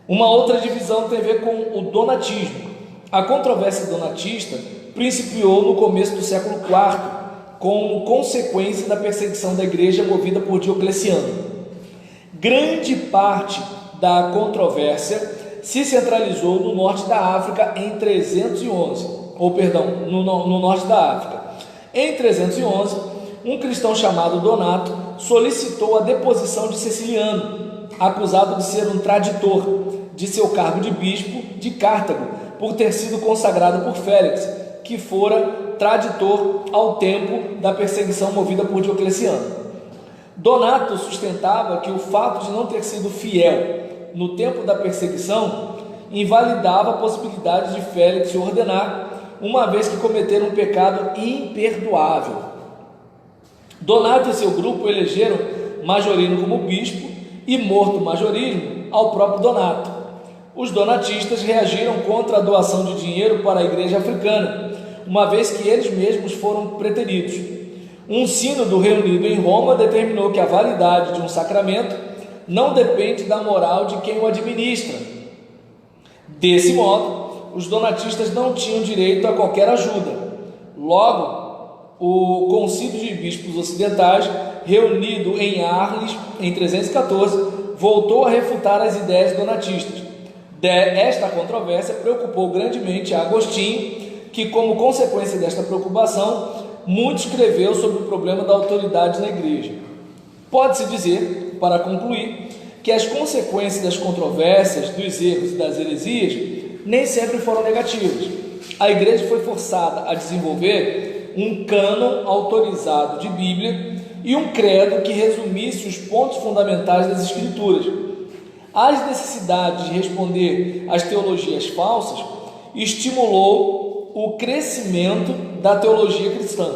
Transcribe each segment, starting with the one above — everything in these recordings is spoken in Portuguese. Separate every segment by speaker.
Speaker 1: Uma outra divisão tem a ver com o donatismo. A controvérsia donatista principiou no começo do século IV, como consequência da perseguição da igreja movida por Diocleciano. Grande parte da controvérsia se centralizou no norte da África em 311, no norte da África. Em 311, um cristão chamado Donato solicitou a deposição de Ceciliano, acusado de ser um traditor de seu cargo de bispo de Cartago, por ter sido consagrado por Félix, que fora traditor ao tempo da perseguição movida por Diocleciano. Donato sustentava que o fato de não ter sido fiel no tempo da perseguição invalidava a possibilidade de Félix o ordenar, uma vez que cometeram um pecado imperdoável. Donato e seu grupo elegeram Majorino como bispo e, morto Majorino, ao próprio Donato. Os donatistas reagiram contra a doação de dinheiro para a igreja africana, uma vez que eles mesmos foram preteridos. Um sínodo reunido em Roma determinou que a validade de um sacramento não depende da moral de quem o administra. Desse modo, os donatistas não tinham direito a qualquer ajuda. Logo, o Concílio de Bispos Ocidentais, reunido em Arles em 314, voltou a refutar as ideias donatistas. Esta controvérsia preocupou grandemente a Agostinho, que, como consequência desta preocupação, muito escreveu sobre o problema da autoridade na igreja. Pode-se dizer, para concluir, que as consequências das controvérsias, dos erros e das heresias nem sempre foram negativas. A igreja foi forçada a desenvolver um cânon autorizado de Bíblia e um credo que resumisse os pontos fundamentais das Escrituras. As necessidades de responder às teologias falsas estimulou o crescimento da teologia cristã.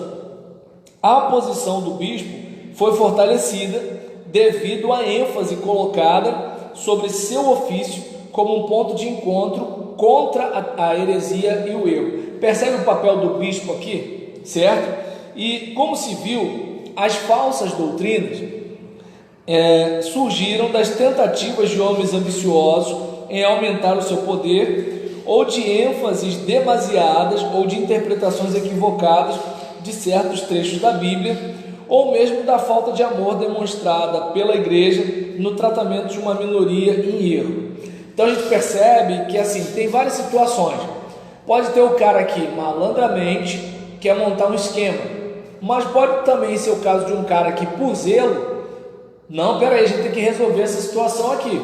Speaker 1: A posição do bispo foi fortalecida devido à ênfase colocada sobre seu ofício como um ponto de encontro contra a heresia e o erro. Percebe o papel do bispo aqui, certo? E como se viu, as falsas doutrinas surgiram das tentativas de homens ambiciosos em aumentar o seu poder, ou de ênfases demasiadas ou de interpretações equivocadas de certos trechos da Bíblia, ou mesmo da falta de amor demonstrada pela igreja no tratamento de uma minoria em erro. Então a gente percebe que assim, tem várias situações. Pode ter o cara que malandramente quer montar um esquema, mas pode também ser o caso de um cara que, por zelo, não, peraí, a gente tem que resolver essa situação aqui.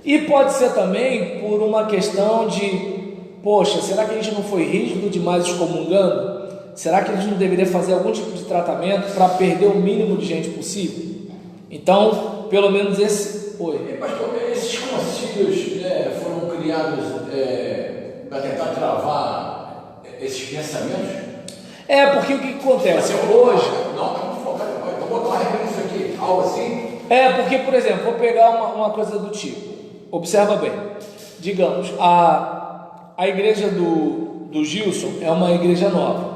Speaker 1: E pode ser também por uma questão de, poxa, será que a gente não foi rígido demais excomungando? Será que a gente não deveria fazer algum tipo de tratamento para perder o mínimo de gente possível? Então, pelo menos esse... Oi.
Speaker 2: Pastor, esses concílios foram criados para tentar travar esses pensamentos?
Speaker 1: Porque o que acontece hoje...
Speaker 2: Não, está muito focado, eu vou botar uma referência aqui, algo assim?
Speaker 1: Porque, por exemplo, vou pegar uma coisa do tipo, observa bem, digamos, a igreja do Gilson é uma igreja nova.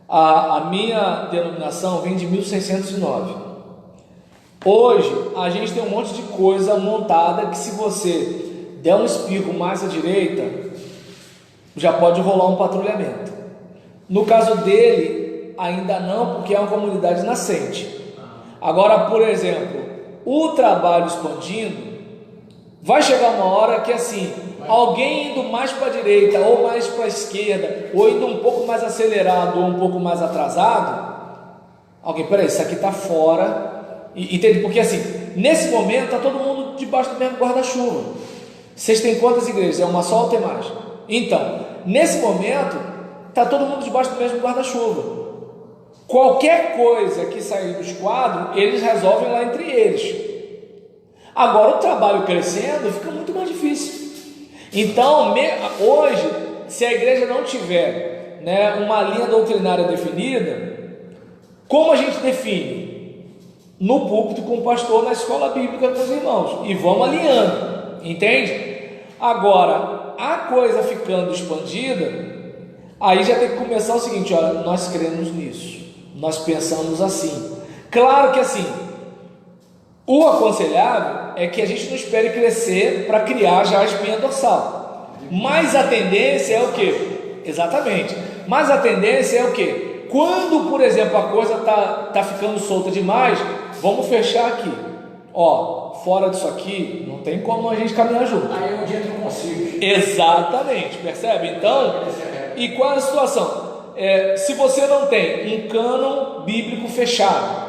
Speaker 1: A minha denominação vem de 1609. Hoje a gente tem um monte de coisa montada que, se você der um espirro mais à direita, já pode rolar um patrulhamento. No caso dele, ainda não, porque é uma comunidade nascente. Agora, por exemplo, o trabalho expandindo, vai chegar uma hora que assim, alguém indo mais para a direita ou mais para a esquerda, ou indo um pouco mais acelerado ou um pouco mais atrasado, alguém, peraí, isso aqui está fora, entende? Porque assim, nesse momento está todo mundo debaixo do mesmo guarda-chuva. Vocês têm quantas igrejas? É uma só ou tem mais? Então, nesse momento, está todo mundo debaixo do mesmo guarda-chuva. Qualquer coisa que sair do esquadro, eles resolvem lá entre eles. Agora, o trabalho crescendo fica muito mais difícil. Então, hoje, se a igreja não tiver uma linha doutrinária definida, como a gente define? No púlpito com o pastor, na escola bíblica com os irmãos, e vamos alinhando, entende? Agora, a coisa ficando expandida, aí já tem que começar o seguinte: olha, nós cremos nisso, nós pensamos assim. Claro que assim, O aconselhável é que a gente não espere crescer para criar já a espinha dorsal. Mas a tendência é o quê? Exatamente. Mas a tendência é o quê? Quando, por exemplo, a coisa tá ficando solta demais, vamos fechar aqui. Ó, fora disso aqui, não tem como a gente caminhar junto.
Speaker 2: Aí é onde entra o consigo.
Speaker 1: Exatamente, percebe? Então, e qual é a situação? Se você não tem um cânon bíblico fechado,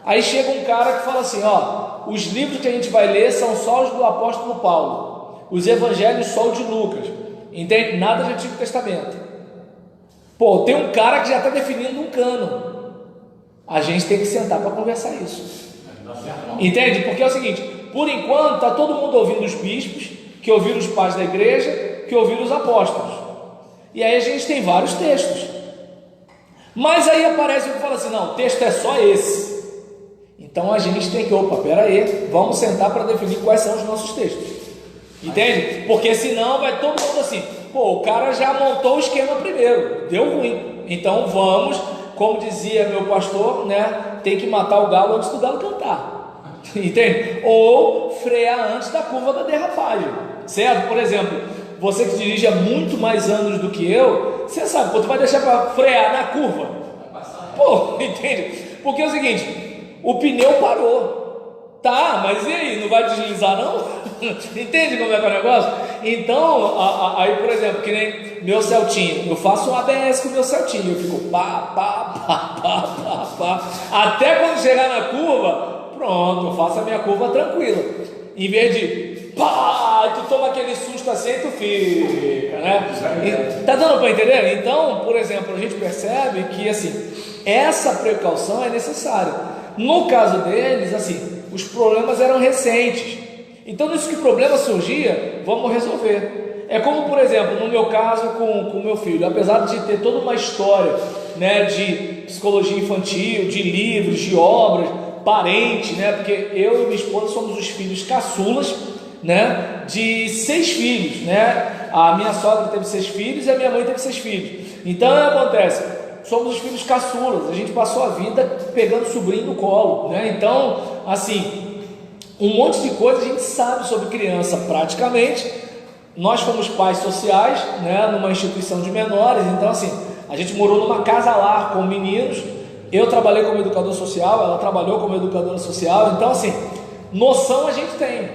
Speaker 1: aí chega um cara que fala assim, ó, os livros que a gente vai ler são só os do apóstolo Paulo, os evangelhos só o de Lucas, entende? Nada de Antigo Testamento. Pô, tem um cara que já está definindo um cânon. A gente tem que sentar para conversar isso. Entende? Porque é o seguinte, por enquanto está todo mundo ouvindo os bispos, que ouviram os pais da igreja, que ouviram os apóstolos. E aí a gente tem vários textos. Mas aí aparece um que fala assim, não, o texto é só esse. Então a gente tem que, pera aí, vamos sentar para definir quais são os nossos textos. Entende? Porque senão vai todo mundo assim, pô, o cara já montou o esquema primeiro, deu ruim. Então vamos, como dizia meu pastor, né, tem que matar o galo antes do galo cantar. Entende? Ou frear antes da curva da derrapagem. Certo? Por exemplo, você que dirige há muito mais anos do que eu, você sabe, pô, tu vai deixar para frear na curva? Pô, entende? Porque é o seguinte, o pneu parou, tá, mas e aí, não vai deslizar não? Entende como é que é o negócio? Então, aí por exemplo, que nem meu Celtinho, eu faço um ABS com o meu Celtinho, eu fico pá, até quando chegar na curva, pronto, eu faço a minha curva tranquila, em vez de pá, tu toma aquele susto assim e tu fica, né? Tá dando para entender? Então, por exemplo, a gente percebe que assim, essa precaução é necessária. No caso deles, assim, os problemas eram recentes. Então, nisso que o problema surgia, vamos resolver. É como, por exemplo, no meu caso com o meu filho, apesar de ter toda uma história, né, de psicologia infantil, de livros, de obras, parente, né, porque eu e minha esposa somos os filhos caçulas, né, de 6 filhos, né, a minha sogra teve 6 filhos e a minha mãe teve 6 filhos. Então, o que acontece? Somos os filhos caçulas, a gente passou a vida pegando sobrinho no colo, né? Então, assim, um monte de coisa a gente sabe sobre criança praticamente. Nós fomos pais sociais, né, numa instituição de menores, então assim, a gente morou numa casa-lar com meninos, eu trabalhei como educador social, ela trabalhou como educadora social, então assim, noção a gente tem.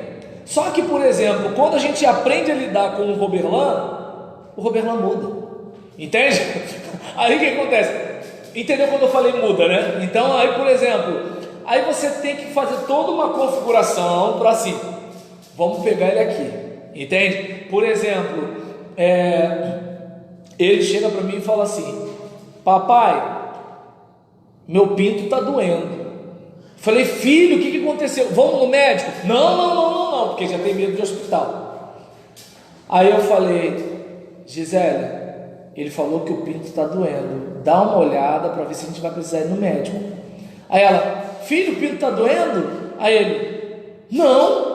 Speaker 1: Só que, por exemplo, quando a gente aprende a lidar com o Roberlan muda, entende? Aí o que acontece? Entendeu quando eu falei muda, né? Então aí, por exemplo, aí você tem que fazer toda uma configuração para assim, vamos pegar ele aqui, entende? Por exemplo, ele chega para mim e fala assim, papai, meu pinto está doendo. Falei, filho, o que aconteceu? Vamos no médico? Não, porque já tem medo de hospital. Aí eu falei, Gisele, ele falou que o pinto está doendo, dá uma olhada para ver se a gente vai precisar ir no médico. Aí ela, filho, o pinto está doendo? Aí ele, não.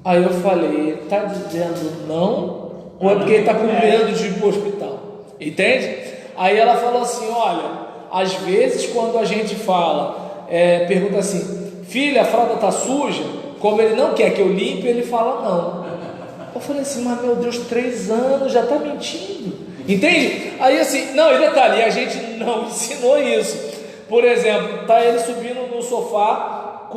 Speaker 1: Aí eu falei, ele está dizendo não, ou é porque ele está com medo de ir para o hospital? Entende? Aí ela falou assim, olha, às vezes quando a gente fala, pergunta assim, filha, a fralda está suja? Como ele não quer que eu limpe, ele fala não. Eu falei assim, mas meu Deus, 3 anos, já está mentindo, entende? Aí assim, não, e detalhe, a gente não ensinou isso. Por exemplo, tá ele subindo no sofá,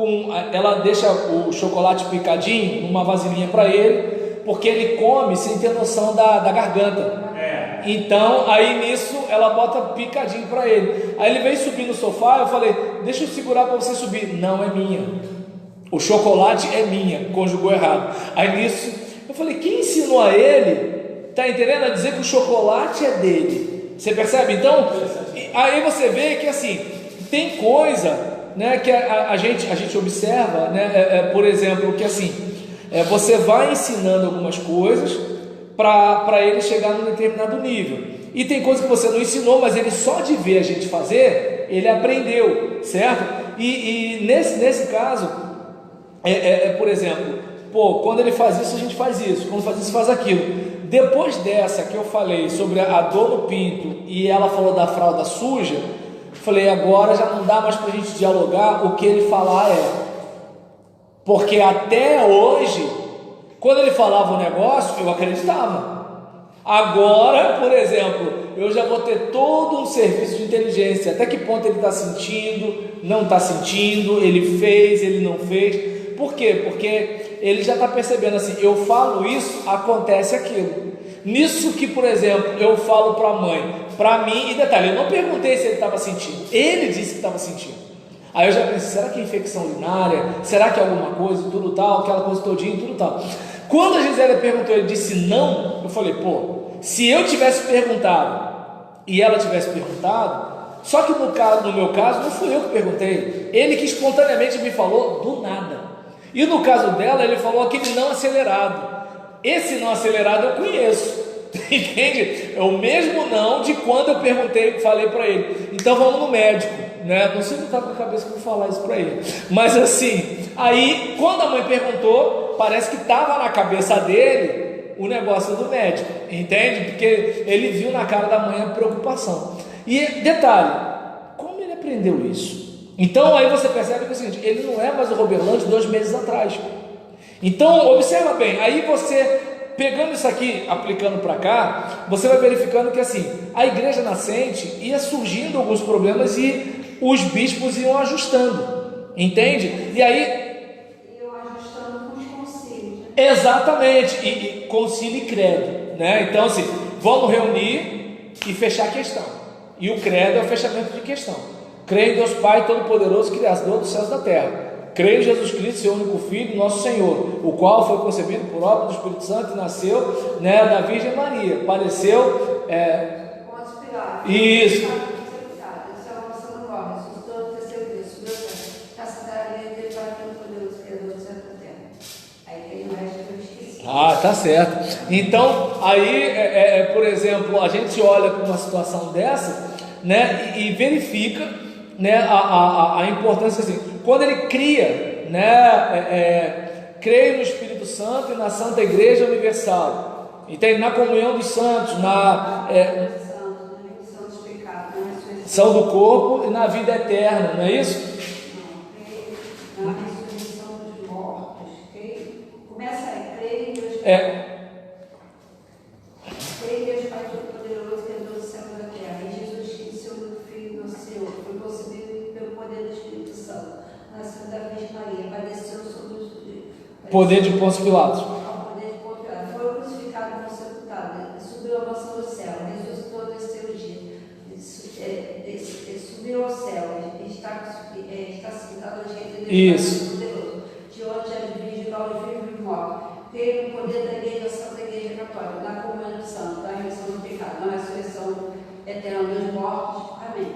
Speaker 1: ela deixa o chocolate picadinho numa vasilhinha para ele, porque ele come sem ter noção da garganta. Então, aí nisso, ela bota picadinho para ele. Aí ele veio subir no sofá, eu falei, deixa eu segurar para você subir. Não, é minha. O chocolate é minha, conjugou errado. Aí nisso, eu falei, quem ensinou a ele, tá entendendo? A dizer que o chocolate é dele. Você percebe? Então, aí você vê que assim, tem coisa, né, que a gente observa, né, por exemplo, que assim, você vai ensinando algumas coisas para ele chegar num determinado nível. E tem coisa que você não ensinou, mas ele só de ver a gente fazer, ele aprendeu, certo? E nesse caso, por exemplo, quando ele faz isso, a gente faz isso, quando faz isso, faz aquilo. Depois dessa que eu falei sobre a dor no pinto e ela falou da fralda suja, falei, agora já não dá mais para a gente dialogar, o que ele falar Porque até hoje, quando ele falava um negócio, eu acreditava. Agora, por exemplo, eu já vou ter todo um serviço de inteligência. Até que ponto ele está sentindo, não está sentindo, ele fez, ele não fez. Por quê? Porque ele já está percebendo assim, eu falo isso, acontece aquilo. Nisso que, por exemplo, eu falo para a mãe, para mim, e detalhe, eu não perguntei se ele estava sentindo, ele disse que estava sentindo. Aí eu já pensei, será que é infecção urinária? Será que é alguma coisa, tudo tal, aquela coisa todinha, tudo tal. Quando a Gisélia perguntou, ele disse não, eu falei, pô, se eu tivesse perguntado e ela tivesse perguntado, só que no meu caso, não fui eu que perguntei, ele que espontaneamente me falou do nada. E no caso dela, ele falou aquele não acelerado. Esse não acelerado eu conheço, entende? É o mesmo não de quando eu perguntei, falei para ele, então vamos no médico, né? Não sei se está com a cabeça para falar isso para ele, mas assim, aí quando a mãe perguntou, parece que estava na cabeça dele o negócio do médico, entende? Porque ele viu na cara da mãe a preocupação. E detalhe, como ele aprendeu isso? Então aí você percebe que é o seguinte, ele não é mais o Roberlan de 2 meses atrás. Então observa bem, aí você pegando isso aqui, aplicando para cá, você vai verificando que assim, a igreja nascente ia surgindo alguns problemas e os bispos iam ajustando, entende? E aí
Speaker 3: iam ajustando com os concílios, né?
Speaker 1: Exatamente, e concílio e credo, né? Então assim, vamos reunir e fechar a questão, e o credo é o fechamento de questão. Creio em Deus Pai Todo-Poderoso, Criador dos céus e da terra. Creio em Jesus Cristo, seu único Filho, nosso Senhor, o qual foi concebido por obra do Espírito Santo e nasceu, né, da Virgem Maria. Pareceu isso. Ah, tá certo. Então, aí, por exemplo, a gente olha para uma situação dessa, né, e verifica, né, a importância assim, quando ele cria, né, creio no Espírito Santo e na Santa Igreja Universal, entende? Na comunhão dos santos, na são do corpo e na vida eterna, não é isso?
Speaker 3: Não, na ressurreição dos mortos, começa aí, creio em Deus creio em Deus Pai Todo-Poderoso, Criador do céu e da terra, e Jesus Cristo, seu único Filho, nosso Senhor, foi concebido pelo poder do Espírito Santo, nasceu da Virgem Maria, padeceu sob os
Speaker 1: poder de Pôncio Pilatos,
Speaker 3: foi crucificado e sepultado, subiu à mansão do céu, ressuscitou do terceiro dia, subiu ao céu, está sentado à direita de Deus Poderoso, de onde advige o livre e morto. Creio no poder da Igreja, Santa Igreja Católica, na comunhão dos santos, na remissão do pecado, na ressurreição eterna dos mortos. Amém.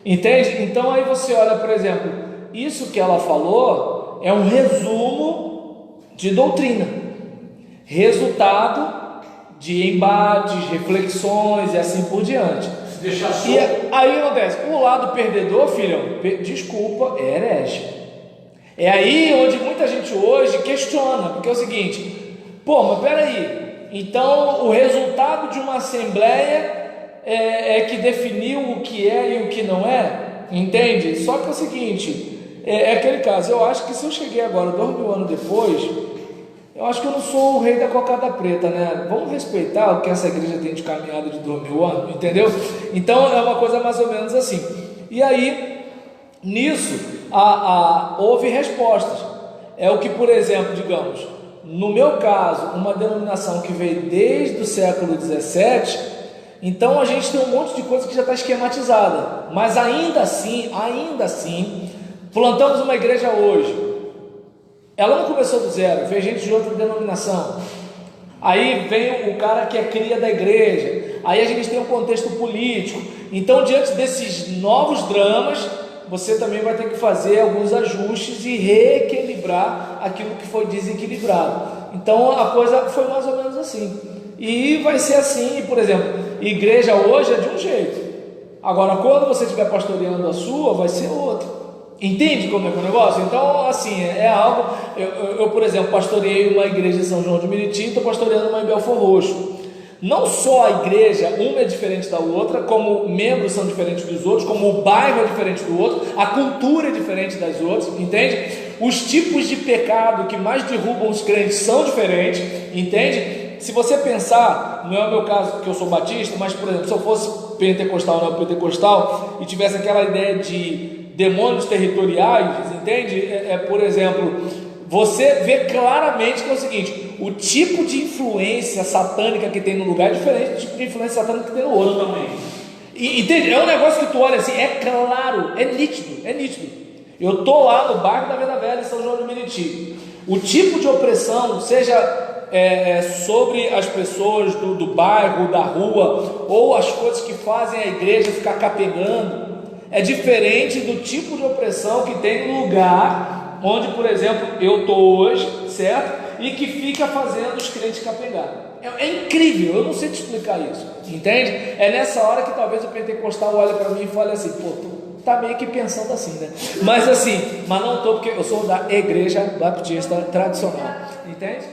Speaker 1: Entende? Então aí você olha, por exemplo, isso que ela falou é um resumo de doutrina, resultado de embates, reflexões e assim por diante. E aí acontece, o lado perdedor, filhão, desculpa, é herege. É aí onde muita gente hoje questiona, porque é o seguinte, pô, mas peraí, então o resultado de uma assembleia é que definiu o que é e o que não é, entende? Só que é o seguinte, é aquele caso, eu acho que se eu cheguei agora 2.000 anos depois, eu acho que eu não sou o rei da cocada preta, né? Vamos respeitar o que essa igreja tem de caminhada de 2.000 anos, entendeu? Então é uma coisa mais ou menos assim. E aí, nisso, houve respostas. É o que, por exemplo, digamos, no meu caso, uma denominação que veio desde o século XVII, então a gente tem um monte de coisa que já está esquematizada, mas ainda assim, plantamos uma igreja hoje. Ela não começou do zero, veio gente de outra denominação. Aí vem o cara que é cria da igreja. Aí a gente tem um contexto político. Então, diante desses novos dramas, você também vai ter que fazer alguns ajustes e reequilibrar aquilo que foi desequilibrado. Então, a coisa foi mais ou menos assim. E vai ser assim, por exemplo, igreja hoje é de um jeito. Agora, quando você estiver pastoreando a sua, vai ser outro. Entende como é que é o negócio? Então, assim, é algo... Eu, por exemplo, pastoreei uma igreja em São João de Meriti, estou pastoreando uma em Belfor Roxo. Não só a igreja, uma é diferente da outra, como membros são diferentes dos outros, como o bairro é diferente do outro, a cultura é diferente das outras, entende? Os tipos de pecado que mais derrubam os crentes são diferentes, entende? Se você pensar, não é o meu caso que eu sou batista, mas por exemplo, se eu fosse pentecostal, neopentecostal, e tivesse aquela ideia de demônios territoriais, entende? Por exemplo, você vê claramente que é o seguinte: o tipo de influência satânica que tem no lugar é diferente do tipo de influência satânica que tem no outro também. Entende? É um negócio que tu olha assim, é claro, é nítido, é nítido. Eu estou lá no bairro da Venda Velha, em São João do Meriti. O tipo de opressão, seja sobre as pessoas do bairro, da rua, ou as coisas que fazem a igreja ficar capengando, é diferente do tipo de opressão que tem no lugar onde, por exemplo, eu estou hoje, certo? E que fica fazendo os crentes capengar. É incrível, eu não sei te explicar isso, entende? É nessa hora que talvez o pentecostal olhe para mim e fale assim: pô, tu tá meio que pensando assim, né? Mas não estou, porque eu sou da igreja baptista tradicional, entende?